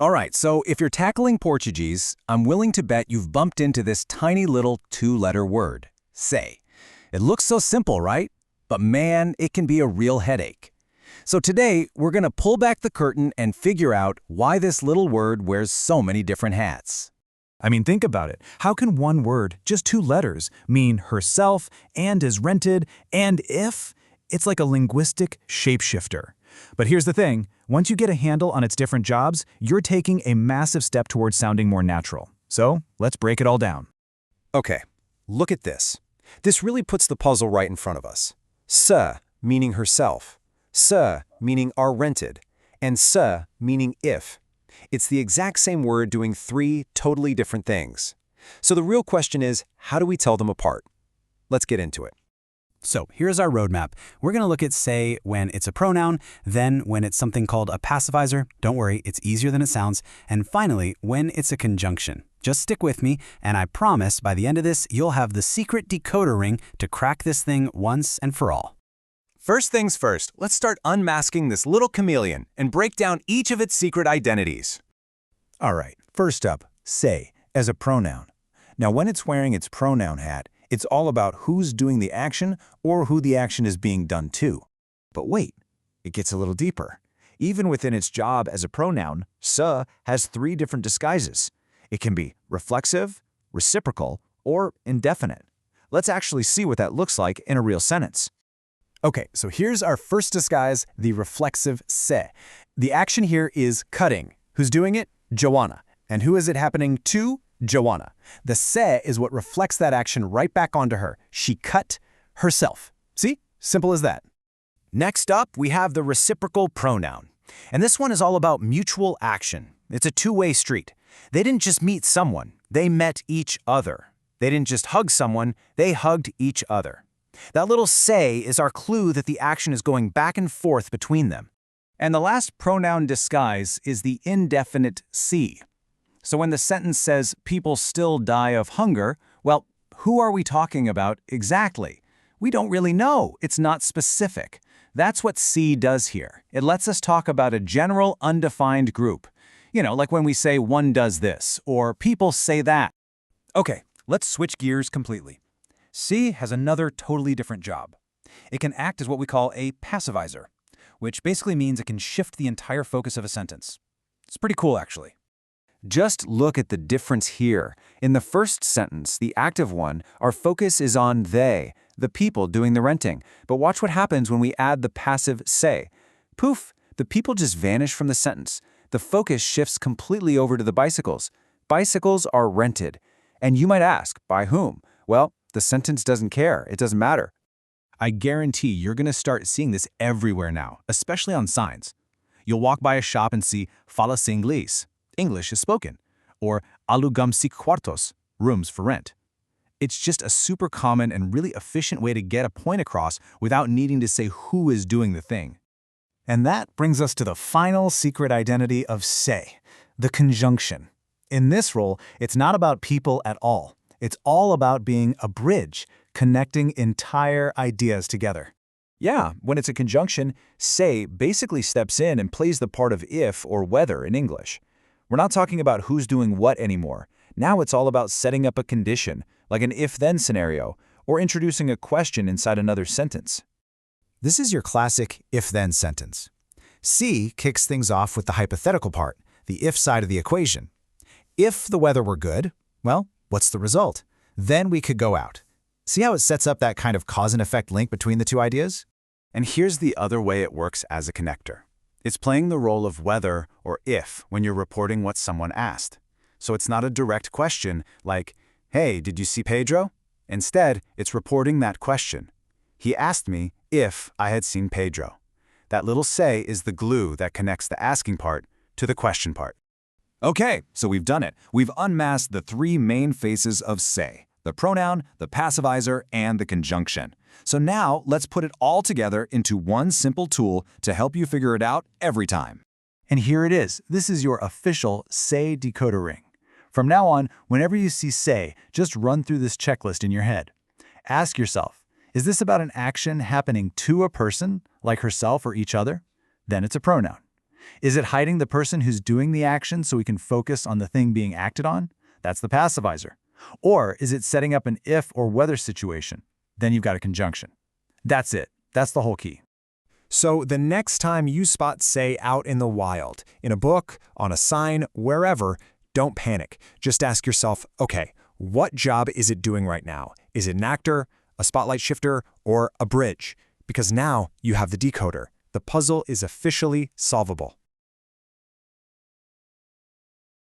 All right, so if you're tackling Portuguese, I'm willing to bet you've bumped into this tiny little two-letter word, sei. It looks so simple, right? But man, it can be a real headache. So today, we're going to pull back the curtain and figure out why this little word wears so many different hats. I mean, think about it. How can one word, just two letters, mean herself, and is rented, and if? It's like a linguistic shapeshifter. But here's the thing. Once you get a handle on its different jobs, you're taking a massive step towards sounding more natural. So, let's break it all down. Okay, look at this. This really puts the puzzle right in front of us. Se, meaning herself. Se, meaning are rented. And se, meaning if. It's the exact same word doing three totally different things. So the real question is, how do we tell them apart? Let's get into it. So here's our roadmap. We're going to look at sei when it's a pronoun, then when it's something called a passivizer. Don't worry, it's easier than it sounds. And finally, when it's a conjunction. Just stick with me, and I promise by the end of this, you'll have the secret decoder ring to crack this thing once and for all. First things first, let's start unmasking this little chameleon and break down each of its secret identities. All right, first up, sei as a pronoun. Now, when it's wearing its pronoun hat, it's all about who's doing the action or who the action is being done to. But wait, it gets a little deeper. Even within its job as a pronoun, se has three different disguises. It can be reflexive, reciprocal, or indefinite. Let's actually see what that looks like in a real sentence. Okay, so here's our first disguise, the reflexive sei. The action here is cutting. Who's doing it? Joanna. And who is it happening to? Joanna. The sei is what reflects that action right back onto her. She cut herself. See? Simple as that. Next up, we have the reciprocal pronoun. And this one is all about mutual action. It's a two-way street. They didn't just meet someone, they met each other. They didn't just hug someone, they hugged each other. That little sei is our clue that the action is going back and forth between them. And the last pronoun disguise is the indefinite si. So when the sentence says, people still die of hunger, well, who are we talking about exactly? We don't really know. It's not specific. That's what si does here. It lets us talk about a general, undefined group. You know, like when we say one does this, or people say that. Okay, let's switch gears completely. Si has another totally different job. It can act as what we call a passivizer, which basically means it can shift the entire focus of a sentence. It's pretty cool, actually. Just look at the difference here. In the first sentence, the active one, our focus is on they, the people doing the renting. But watch what happens when we add the passive sei. Poof, the people just vanish from the sentence. The focus shifts completely over to the bicycles. Bicycles are rented. And you might ask, by whom? Well, the sentence doesn't care. It doesn't matter. I guarantee you're going to start seeing this everywhere now, especially on signs. You'll walk by a shop and see fala-se inglês. English is spoken, or alugam-se quartos, rooms for rent. It's just a super common and really efficient way to get a point across without needing to say who is doing the thing. And that brings us to the final secret identity of sei, the conjunction. In this role, it's not about people at all. It's all about being a bridge, connecting entire ideas together. Yeah, when it's a conjunction, sei basically steps in and plays the part of if or whether in English. We're not talking about who's doing what anymore. Now it's all about setting up a condition, like an if-then scenario, or introducing a question inside another sentence. This is your classic if-then sentence. Si kicks things off with the hypothetical part, the if side of the equation. If the weather were good, well, what's the result? Then we could go out. See how it sets up that kind of cause and effect link between the two ideas? And here's the other way it works as a connector. It's playing the role of whether or if when you're reporting what someone asked. So it's not a direct question like, hey, did you see Pedro? Instead, it's reporting that question. He asked me if I had seen Pedro. That little sei is the glue that connects the asking part to the question part. Okay, so we've done it. We've unmasked the three main faces of sei: the pronoun, the passivizer, and the conjunction. So now let's put it all together into one simple tool to help you figure it out every time. And here it is. This is your official sei decoder ring. From now on, whenever you see sei, just run through this checklist in your head. Ask yourself, is this about an action happening to a person, like herself or each other? Then it's a pronoun. Is it hiding the person who's doing the action so we can focus on the thing being acted on? That's the passivizer. Or is it setting up an if or whether situation? Then you've got a conjunction. That's it. That's the whole key. So the next time you spot say out in the wild, in a book, on a sign, wherever, don't panic. Just ask yourself, okay, what job is it doing right now? Is it an actor, a spotlight shifter, or a bridge? Because now you have the decoder. The puzzle is officially solvable.